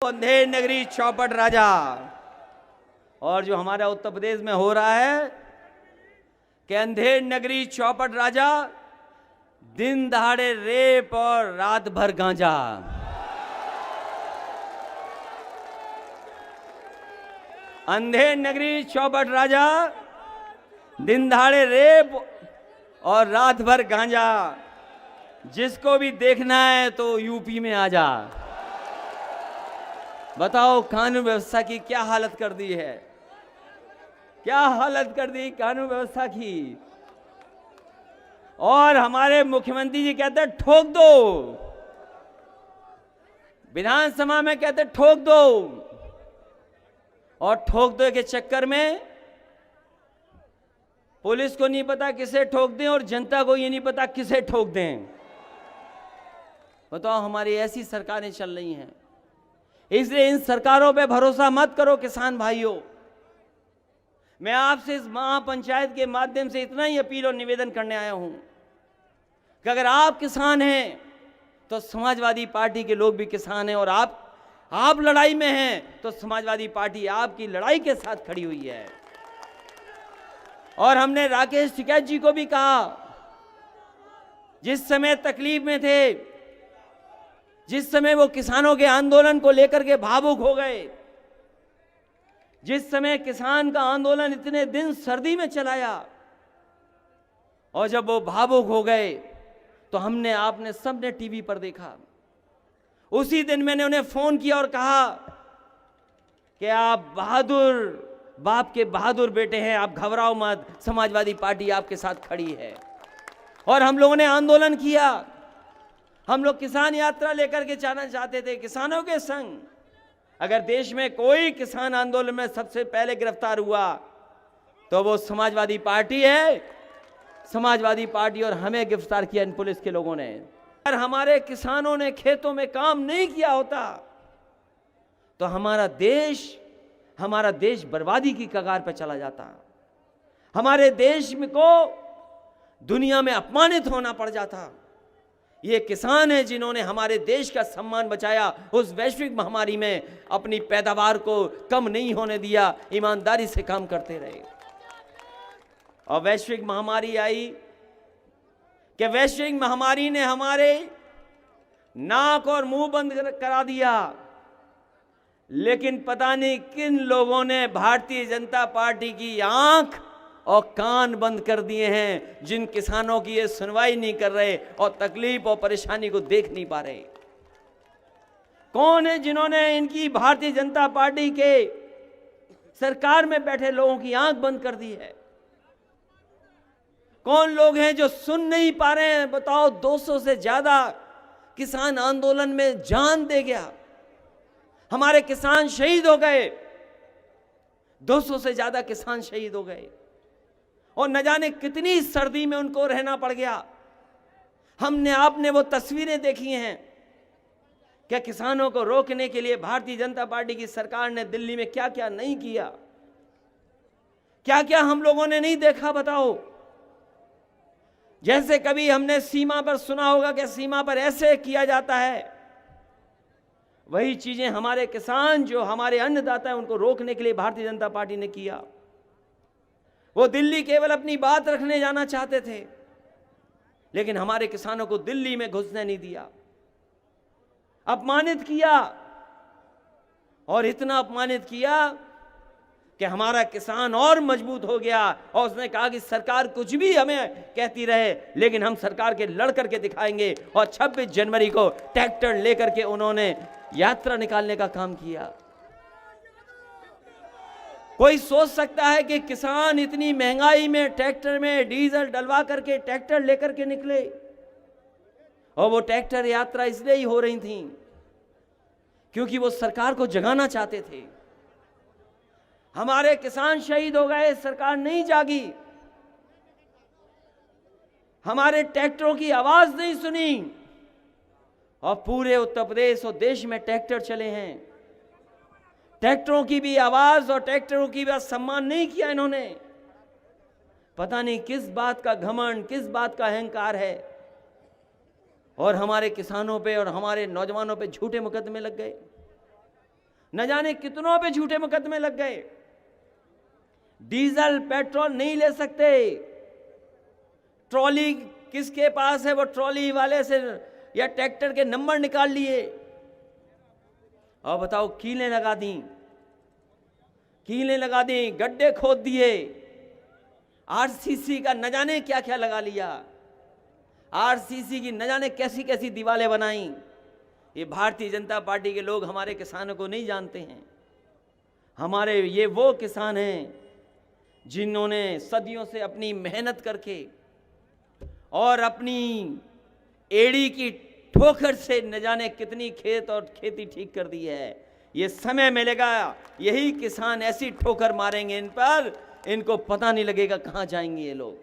अंधेर नगरी चौपट राजा। और जो हमारा उत्तर प्रदेश में हो रहा है कि अंधेर नगरी चौपट राजा, दिन दहाड़े रेप और रात भर गांजा। अंधेर नगरी चौपट राजा, दिन दहाड़े रेप और रात भर गांजा। जिसको भी देखना है तो यूपी में आ जा। बताओ कानून व्यवस्था की क्या हालत कर दी है, क्या हालत कर दी कानून व्यवस्था की। और हमारे मुख्यमंत्री जी कहते हैं ठोक दो, विधानसभा में कहते हैं ठोक दो, और ठोक दो के चक्कर में पुलिस को नहीं पता किसे ठोक दें और जनता को ये नहीं पता किसे ठोक दें। बताओ हमारी ऐसी सरकारें चल रही हैं। इसलिए इन सरकारों पे भरोसा मत करो किसान भाइयों। मैं आपसे इस महापंचायत के माध्यम से इतना ही अपील और निवेदन करने आया हूं कि अगर आप किसान हैं तो समाजवादी पार्टी के लोग भी किसान हैं, और आप लड़ाई में हैं तो समाजवादी पार्टी आपकी लड़ाई के साथ खड़ी हुई है। और हमने राकेश टिकैत जी को भी कहा, जिस समय तकलीफ में थे, जिस समय वो किसानों के आंदोलन को लेकर के भावुक हो गए, जिस समय किसान का आंदोलन इतने दिन सर्दी में चलाया, और जब वो भावुक हो गए तो आपने सबने टीवी पर देखा। उसी दिन मैंने उन्हें फोन किया और कहा कि आप बहादुर बाप के बहादुर बेटे हैं, आप घबराओ मत, समाजवादी पार्टी आपके साथ खड़ी है। और हम लोगों ने आंदोलन किया। हम लोग किसान यात्रा लेकर के जाना चाहते थे किसानों के संग। अगर देश में कोई किसान आंदोलन में सबसे पहले गिरफ्तार हुआ तो वो समाजवादी पार्टी है। समाजवादी पार्टी और हमें गिरफ्तार किया इन पुलिस के लोगों ने। अगर हमारे किसानों ने खेतों में काम नहीं किया होता तो हमारा देश बर्बादी की कगार पर चला जाता। हमारे देश में को दुनिया में अपमानित होना पड़ जाता। ये किसान हैं जिन्होंने हमारे देश का सम्मान बचाया, उस वैश्विक महामारी में अपनी पैदावार को कम नहीं होने दिया, ईमानदारी से काम करते रहे। और वैश्विक महामारी आई कि वैश्विक महामारी ने हमारे नाक और मुंह बंद करा दिया, लेकिन पता नहीं किन लोगों ने भारतीय जनता पार्टी की आंख और कान बंद कर दिए हैं, जिन किसानों की ये सुनवाई नहीं कर रहे और तकलीफ और परेशानी को देख नहीं पा रहे। कौन है जिन्होंने इनकी भारतीय जनता पार्टी के सरकार में बैठे लोगों की आंख बंद कर दी है? कौन लोग हैं जो सुन नहीं पा रहे हैं? बताओ, 200 से ज्यादा किसान आंदोलन में जान दे गया, हमारे किसान शहीद हो गए, 200 से ज्यादा किसान शहीद हो गए, और न जाने कितनी सर्दी में उनको रहना पड़ गया। आपने वो तस्वीरें देखी हैं। क्या किसानों को रोकने के लिए भारतीय जनता पार्टी की सरकार ने दिल्ली में क्या क्या नहीं किया, क्या क्या हम लोगों ने नहीं देखा? बताओ। जैसे कभी हमने सीमा पर सुना होगा कि सीमा पर ऐसे किया जाता है, वही चीजें हमारे किसान, जो हमारे अन्नदाता हैं, उनको रोकने के लिए भारतीय जनता पार्टी ने किया। वो दिल्ली केवल अपनी बात रखने जाना चाहते थे, लेकिन हमारे किसानों को दिल्ली में घुसने नहीं दिया, अपमानित किया। और इतना अपमानित किया कि हमारा किसान और मजबूत हो गया, और उसने कहा कि सरकार कुछ भी हमें कहती रहे, लेकिन हम सरकार के लड़ करके दिखाएंगे। और 26 जनवरी को ट्रैक्टर लेकर के उन्होंने यात्रा निकालने का काम किया। कोई सोच सकता है कि किसान इतनी महंगाई में ट्रैक्टर में डीजल डलवा करके ट्रैक्टर लेकर के निकले? और वो ट्रैक्टर यात्रा इसलिए ही हो रही थी क्योंकि वो सरकार को जगाना चाहते थे। हमारे किसान शहीद हो गए, सरकार नहीं जागी, हमारे ट्रैक्टरों की आवाज नहीं सुनी, और पूरे उत्तर प्रदेश और देश में ट्रैक्टर चले हैं। ट्रैक्टरों की भी आवाज और ट्रैक्टरों की भी सम्मान नहीं किया इन्होंने। पता नहीं किस बात का घमंड, किस बात का अहंकार है, और हमारे किसानों पे और हमारे नौजवानों पे झूठे मुकदमे लग गए। न जाने कितनों पे झूठे मुकदमे लग गए। डीजल पेट्रोल नहीं ले सकते, ट्रॉली किसके पास है वो ट्रॉली वाले से या ट्रैक्टर के नंबर निकाल लिए, और बताओ कीलें लगा दी, कीलें लगा दी, गड्ढे खोद दिए, आरसीसी का न जाने क्या क्या लगा लिया, आरसीसी की न जाने कैसी कैसी दीवारें बनाई। ये भारतीय जनता पार्टी के लोग हमारे किसानों को नहीं जानते हैं। हमारे ये वो किसान हैं जिन्होंने सदियों से अपनी मेहनत करके और अपनी एड़ी की ठोकर से न जाने कितनी खेत और खेती ठीक कर दी है। ये समय मिलेगा, यही किसान ऐसी ठोकर मारेंगे इन पर, इनको पता नहीं लगेगा कहां जाएंगे ये लोग।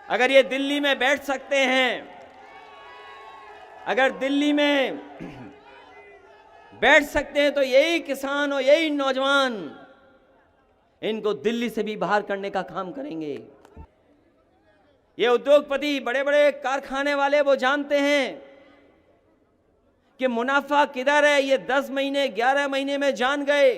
अगर ये दिल्ली में बैठ सकते हैं, अगर दिल्ली में बैठ सकते हैं, तो यही किसान और यही नौजवान इनको दिल्ली से भी बाहर करने का काम करेंगे। ये उद्योगपति, बड़े बड़े कारखाने वाले, वो जानते हैं कि मुनाफा किधर है। ये 10 महीने 11 महीने में जान गए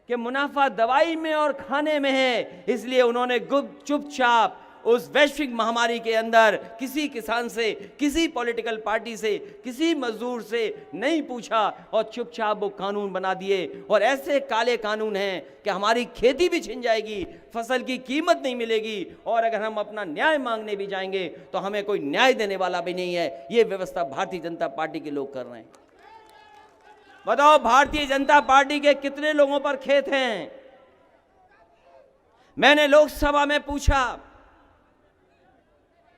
कि मुनाफा दवाई में और खाने में है। इसलिए उन्होंने गुप्त चुपचाप उस वैश्विक महामारी के अंदर किसी किसान से, किसी पॉलिटिकल पार्टी से, किसी मजदूर से नहीं पूछा और चुपचाप वो कानून बना दिए। और ऐसे काले कानून हैं कि हमारी खेती भी छिन जाएगी, फसल की कीमत नहीं मिलेगी, और अगर हम अपना न्याय मांगने भी जाएंगे तो हमें कोई न्याय देने वाला भी नहीं है। ये व्यवस्था भारतीय जनता पार्टी के लोग कर रहे हैं। बताओ भारतीय जनता पार्टी के कितने लोगों पर खेत हैं? मैंने लोकसभा में पूछा,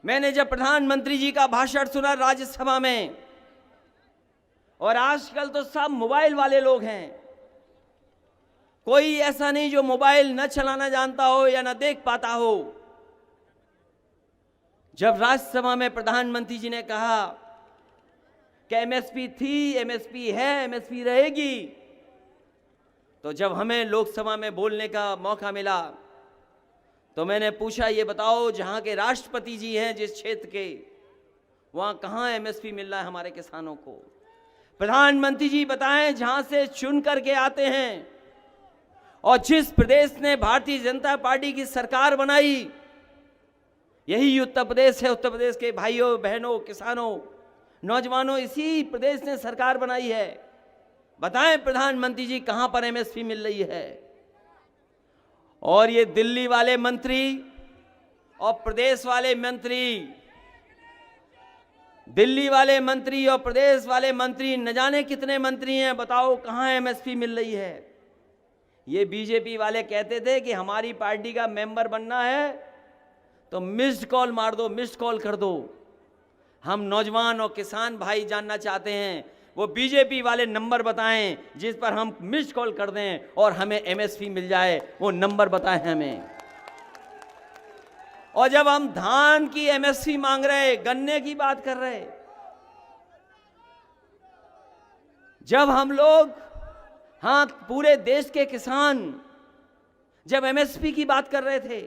मैंने जब प्रधानमंत्री जी का भाषण सुना राज्यसभा में, और आजकल तो सब मोबाइल वाले लोग हैं, कोई ऐसा नहीं जो मोबाइल न चलाना जानता हो या न देख पाता हो। जब राज्यसभा में प्रधानमंत्री जी ने कहा कि एमएसपी थी, एमएसपी है, एमएसपी रहेगी, तो जब हमें लोकसभा में बोलने का मौका मिला तो मैंने पूछा, ये बताओ जहां के राष्ट्रपति जी हैं जिस क्षेत्र के, वहां कहां एमएसपी मिल रहा है हमारे किसानों को? प्रधानमंत्री जी बताएं, जहां से चुन करके आते हैं और जिस प्रदेश ने भारतीय जनता पार्टी की सरकार बनाई, यही उत्तर प्रदेश है। उत्तर प्रदेश के भाइयों बहनों, किसानों, नौजवानों, इसी प्रदेश ने सरकार बनाई है। बताएं प्रधानमंत्री जी कहां पर एमएसपी मिल रही है? और ये दिल्ली वाले मंत्री और प्रदेश वाले मंत्री, दिल्ली वाले मंत्री और प्रदेश वाले मंत्री, न जाने कितने मंत्री हैं, बताओ कहां एमएसपी मिल रही है? ये बीजेपी वाले कहते थे कि हमारी पार्टी का मेंबर बनना है तो मिस्ड कॉल मार दो, मिस्ड कॉल कर दो। हम नौजवान और किसान भाई जानना चाहते हैं, वो बीजेपी वाले नंबर बताएं जिस पर हम मिस्ड कॉल कर दें और हमें एमएसपी मिल जाए। वो नंबर बताएं हमें। और जब हम धान की एमएसपी मांग रहे, गन्ने की बात कर रहे, जब हम लोग, हाँ, पूरे देश के किसान जब एमएसपी की बात कर रहे थे,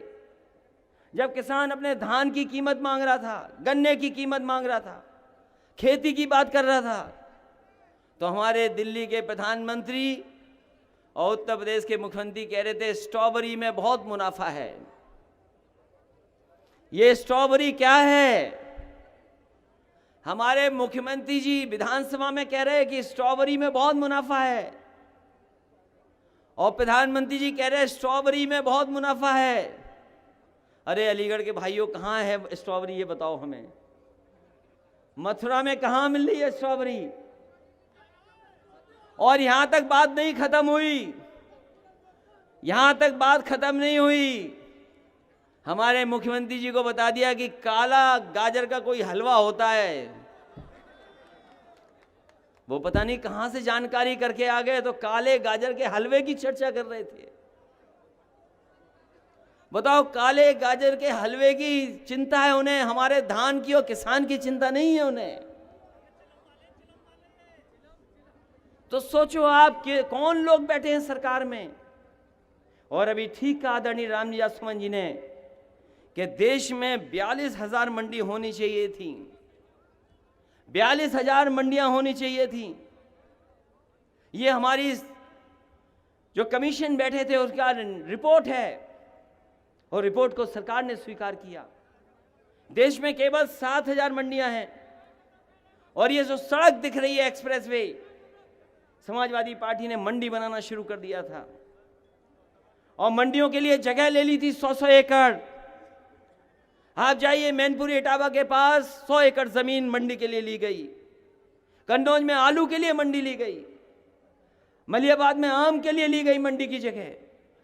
जब किसान अपने धान की कीमत मांग रहा था, गन्ने की कीमत मांग रहा था, खेती की बात कर रहा था, तो हमारे दिल्ली के प्रधानमंत्री और उत्तर प्रदेश के मुख्यमंत्री कह रहे थे स्ट्रॉबेरी में बहुत मुनाफा है। ये स्ट्रॉबेरी क्या है? हमारे मुख्यमंत्री जी विधानसभा में कह रहे हैं कि स्ट्रॉबेरी में बहुत मुनाफा है, और प्रधानमंत्री जी कह रहे हैं स्ट्रॉबेरी में बहुत मुनाफा है। अरे अलीगढ़ के भाइयों, कहां है स्ट्रॉबेरी ये बताओ हमें। मथुरा में कहां मिल रही है स्ट्रॉबेरी? और यहां तक बात नहीं खत्म हुई, यहां तक बात खत्म नहीं हुई। हमारे मुख्यमंत्री जी को बता दिया कि काला गाजर का कोई हलवा होता है। वो पता नहीं कहां से जानकारी करके आ गए, तो काले गाजर के हलवे की चर्चा कर रहे थे। बताओ, काले गाजर के हलवे की चिंता है उन्हें, हमारे धान की और किसान की चिंता नहीं है उन्हें। तो सोचो आप कि कौन लोग बैठे हैं सरकार में। और अभी ठीक कहा आदरणीय रामजी जासवान जी ने कि देश में 42,000 मंडी होनी चाहिए थी, 42,000 मंडियां होनी चाहिए थी। ये हमारी जो कमीशन बैठे थे उसका रिपोर्ट है, और रिपोर्ट को सरकार ने स्वीकार किया। देश में केवल 7,000 मंडियां हैं, और ये जो सड़क दिख रही है एक्सप्रेसवे, समाजवादी पार्टी ने मंडी बनाना शुरू कर दिया था, और मंडियों के लिए जगह ले ली थी 100-100 एकड़। आप जाइए मैनपुरी इटावा के पास 100 एकड़ जमीन मंडी के लिए ली गई, कन्नौज में आलू के लिए मंडी ली गई, मलियाबाद में आम के लिए ली गई मंडी की जगह।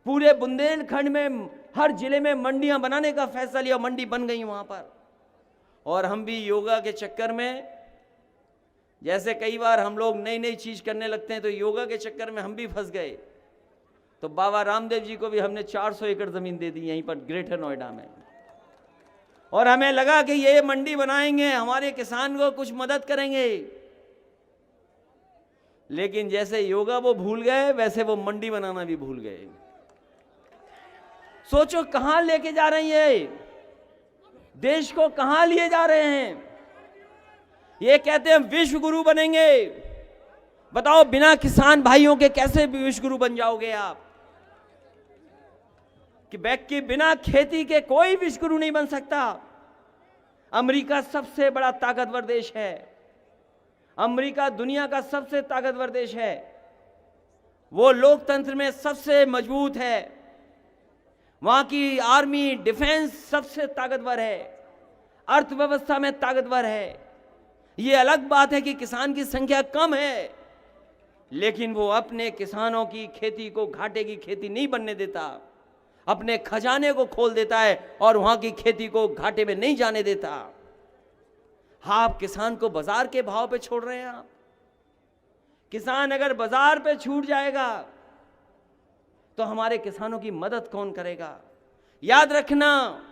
पूरे बुंदेलखंड में हर जिले में मंडियां बनाने का फैसला लिया, मंडी बन गई वहां पर। और हम भी योगा के चक्कर में, जैसे कई बार हम लोग नई नई चीज करने लगते हैं, तो योगा के चक्कर में हम भी फंस गए। तो बाबा रामदेव जी को भी हमने 400 एकड़ जमीन दे दी यहीं पर ग्रेटर नोएडा में, और हमें लगा कि ये मंडी बनाएंगे, हमारे किसान को कुछ मदद करेंगे। लेकिन जैसे योगा वो भूल गए, वैसे वो मंडी बनाना भी भूल गए। सोचो कहां लेके जा रही है, देश को कहां लिए जा रहे हैं। ये कहते हैं विश्व गुरु बनेंगे। बताओ बिना किसान भाइयों के कैसे विश्व गुरु बन जाओगे आप? कि बिना खेती के कोई विश्व गुरु नहीं बन सकता। अमेरिका सबसे बड़ा ताकतवर देश है, अमेरिका दुनिया का सबसे ताकतवर देश है, वो लोकतंत्र में सबसे मजबूत है, वहां की आर्मी डिफेंस सबसे ताकतवर है, अर्थव्यवस्था में ताकतवर है। ये अलग बात है कि किसान की संख्या कम है, लेकिन वो अपने किसानों की खेती को घाटे की खेती नहीं बनने देता, अपने खजाने को खोल देता है और वहां की खेती को घाटे में नहीं जाने देता। हाँ, आप किसान को बाजार के भाव पे छोड़ रहे हैं। आप किसान अगर बाजार पे छूट जाएगा तो हमारे किसानों की मदद कौन करेगा? याद रखना,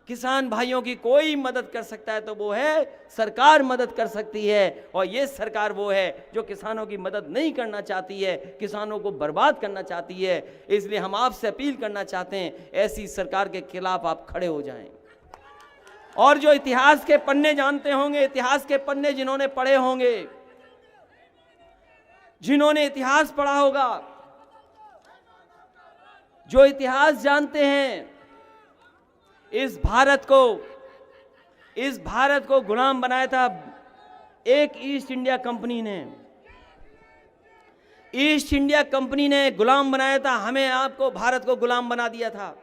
किसान भाइयों की कोई मदद कर सकता है तो वो है सरकार मदद कर सकती है, और ये सरकार वो है जो किसानों की मदद नहीं करना चाहती है, किसानों को बर्बाद करना चाहती है। इसलिए हम आपसे अपील करना चाहते हैं, ऐसी सरकार के खिलाफ आप खड़े हो जाएं। और जो इतिहास के पन्ने जानते होंगे, इतिहास के पन्ने जिन्होंने पढ़े होंगे, जिन्होंने इतिहास पढ़ा होगा, जो इतिहास जानते हैं, इस भारत को गुलाम बनाया था एक ईस्ट इंडिया कंपनी ने। ईस्ट इंडिया कंपनी ने गुलाम बनाया था, हमें आपको भारत को गुलाम बना दिया था।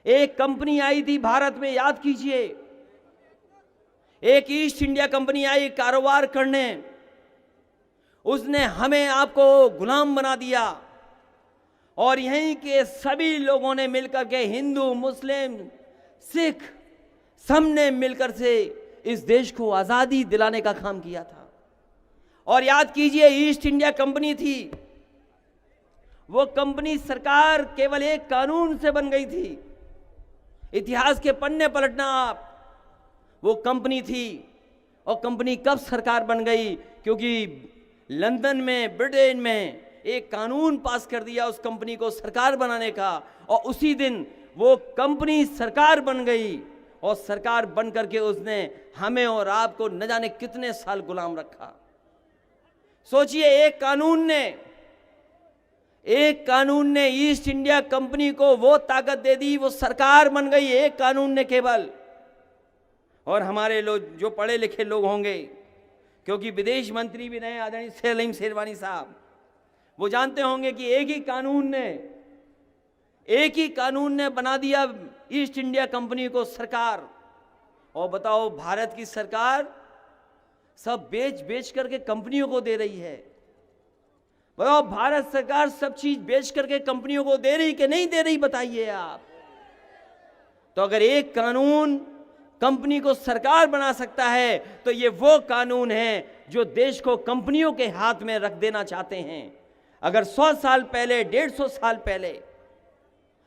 एक कंपनी आई थी भारत में, याद कीजिए, एक ईस्ट इंडिया कंपनी आई कारोबार करने, उसने हमें आपको गुलाम बना दिया। और यहीं के सभी लोगों ने मिलकर के, हिंदू मुस्लिम सिख, सबने मिलकर से इस देश को आजादी दिलाने का काम किया था। और याद कीजिए, ईस्ट इंडिया कंपनी थी, वो कंपनी सरकार केवल एक कानून से बन गई थी। इतिहास के पन्ने पलटना आप, वो कंपनी थी, और कंपनी कब सरकार बन गई? क्योंकि लंदन में, ब्रिटेन में एक कानून पास कर दिया उस कंपनी को सरकार बनाने का, और उसी दिन वो कंपनी सरकार बन गई, और सरकार बन करके उसने हमें और आपको न जाने कितने साल गुलाम रखा। सोचिए, एक कानून ने ईस्ट इंडिया कंपनी को वो ताकत दे दी, वो सरकार बन गई एक कानून ने केवल। और हमारे लोग जो पढ़े लिखे लोग होंगे, क्योंकि विदेश मंत्री भी रहे आदरणीय सलीम शेरवानी साहब, वो जानते होंगे कि एक ही कानून ने बना दिया ईस्ट इंडिया कंपनी को सरकार। और बताओ, भारत की सरकार सब बेच करके कंपनियों को दे रही है। बताओ, भारत सरकार सब चीज बेच करके कंपनियों को दे रही कि नहीं दे रही, बताइए आप। तो अगर एक कानून कंपनी को सरकार बना सकता है, तो ये वो कानून है जो देश को कंपनियों के हाथ में रख देना चाहते हैं। अगर 100 साल पहले, 150 साल पहले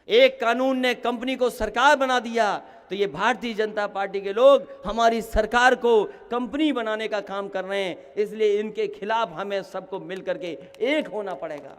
एक कानून ने कंपनी को सरकार बना दिया, तो ये भारतीय जनता पार्टी के लोग हमारी सरकार को कंपनी बनाने का काम कर रहे हैं। इसलिए इनके खिलाफ हमें सबको मिलकर के एक होना पड़ेगा।